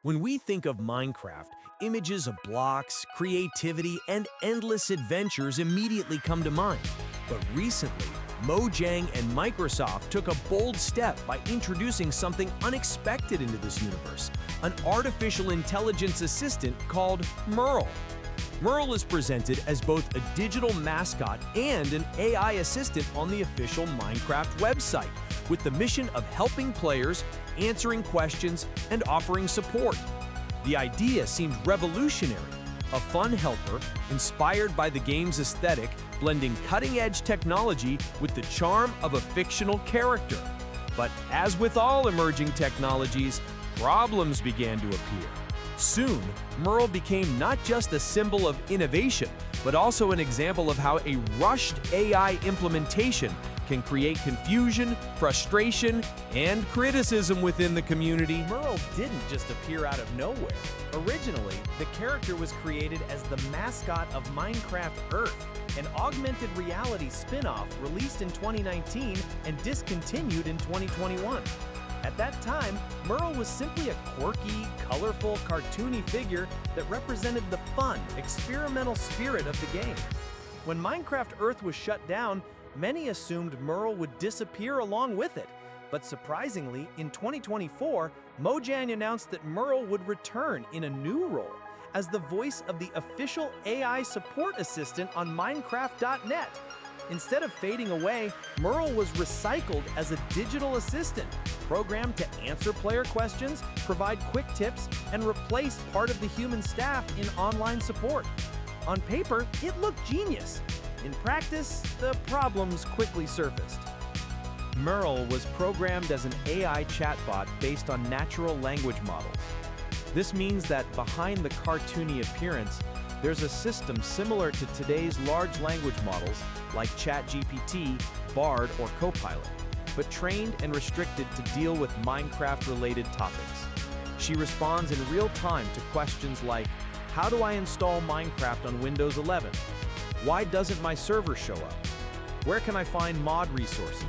When we think of Minecraft, images of blocks, creativity, and endless adventures immediately come to mind. But recently, Mojang and Microsoft took a bold step by introducing something unexpected into this universe, an artificial intelligence assistant called Merle. Merle is presented as both a digital mascot and an AI assistant on the official Minecraft website, with the mission of helping players, answering questions, and offering support. The idea seemed revolutionary, a fun helper inspired by the game's aesthetic, blending cutting-edge technology with the charm of a fictional character. But as with all emerging technologies, problems began to appear. Soon, Merle became not just a symbol of innovation, but also an example of how a rushed AI implementation can create confusion, frustration, and criticism within the community. Merle didn't just appear out of nowhere. Originally, the character was created as the mascot of Minecraft Earth, an augmented reality spin-off released in 2019 and discontinued in 2021. At that time, Merle was simply a quirky, colorful, cartoony figure that represented the fun, experimental spirit of the game. When Minecraft Earth was shut down, many assumed Merle would disappear along with it. But surprisingly, in 2024, Mojang announced that Merle would return in a new role as the voice of the official AI support assistant on Minecraft.net. Instead of fading away, Merle was recycled as a digital assistant, programmed to answer player questions, provide quick tips, and replace part of the human staff in online support. On paper, it looked genius. In practice, the problems quickly surfaced. Merle was programmed as an AI chatbot based on natural language models. This means that behind the cartoony appearance, there's a system similar to today's large language models like ChatGPT, Bard, or Copilot, but trained and restricted to deal with Minecraft-related topics. She responds in real time to questions like, how do I install Minecraft on Windows 11? Why doesn't my server show up? Where can I find mod resources?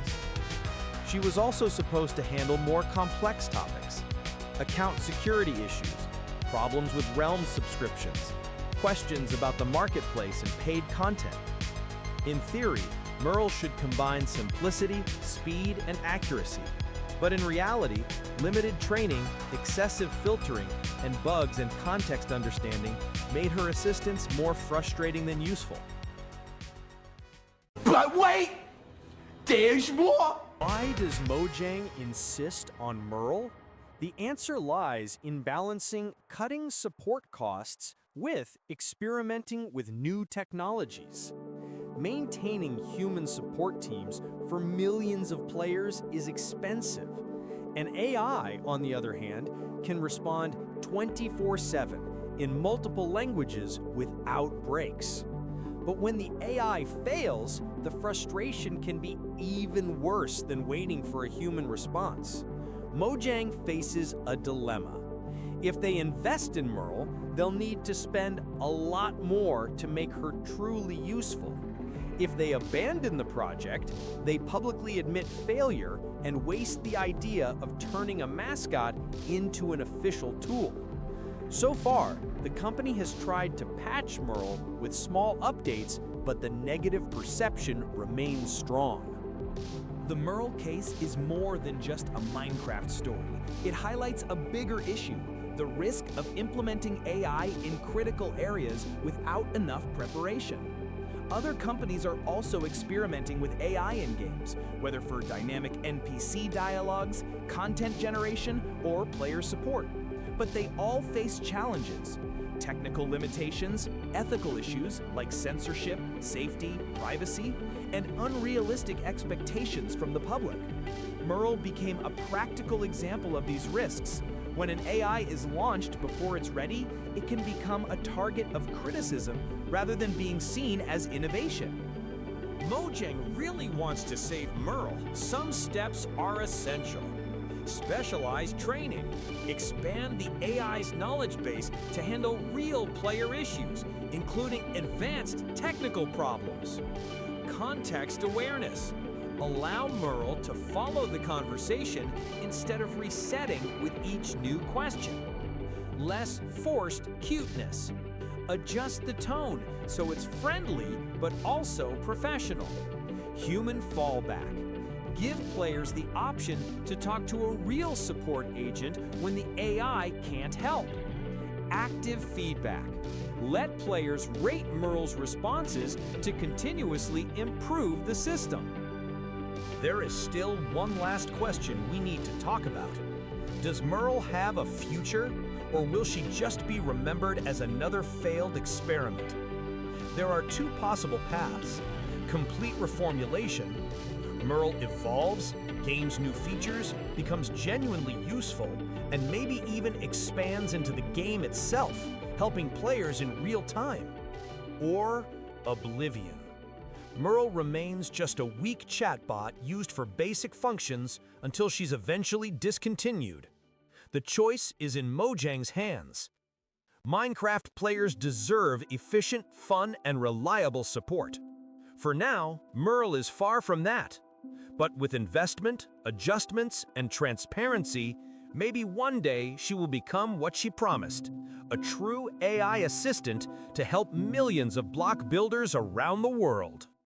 She was also supposed to handle more complex topics, account security issues, problems with Realm subscriptions, questions about the marketplace and paid content. In theory, Merle should combine simplicity, speed, and accuracy. But in reality, limited training, excessive filtering, and bugs and context understanding made her assistance more frustrating than useful. But wait! There's more! Why does Mojang insist on Merle? The answer lies in balancing cutting support costs with experimenting with new technologies. Maintaining human support teams for millions of players is expensive. An AI, on the other hand, can respond 24/7 in multiple languages without breaks. But when the AI fails, the frustration can be even worse than waiting for a human response. Mojang faces a dilemma. If they invest in Merle, they'll need to spend a lot more to make her truly useful. If they abandon the project, they publicly admit failure and waste the idea of turning a mascot into an official tool. So far, the company has tried to patch Merle with small updates, but the negative perception remains strong. The Merle case is more than just a Minecraft story. It highlights a bigger issue: the risk of implementing AI in critical areas without enough preparation. Other companies are also experimenting with AI in games, whether for dynamic NPC dialogues, content generation, or player support. But they all face challenges: technical limitations, ethical issues like censorship, safety, privacy, and unrealistic expectations from the public. Merle became a practical example of these risks. When an AI is launched before it's ready, it can become a target of criticism rather than being seen as innovation. Mojang really wants to save Merle. Some steps are essential. Specialized training. Expand the AI's knowledge base to handle real player issues, including advanced technical problems. Context awareness. Allow Merle to follow the conversation instead of resetting with each new question. less forced cuteness. Adjust the tone so it's friendly but also professional. Human fallback. Give players the option to talk to a real support agent when the AI can't help. Active feedback. Let players rate Merle's responses to continuously improve the system. There is still one last question we need to talk about. Does Merle have a future, or will she just be remembered as another failed experiment? There are two possible paths. Complete reformulation. Merle evolves, gains new features, becomes genuinely useful, and maybe even expands into the game itself, helping players in real time. Or oblivion. Merle remains just a weak chatbot used for basic functions until she's eventually discontinued. The choice is in Mojang's hands. Minecraft players deserve efficient, fun, and reliable support. For now, Merle is far from that. But with investment, adjustments, and transparency, maybe one day she will become what she promised, a true AI assistant to help millions of block builders around the world.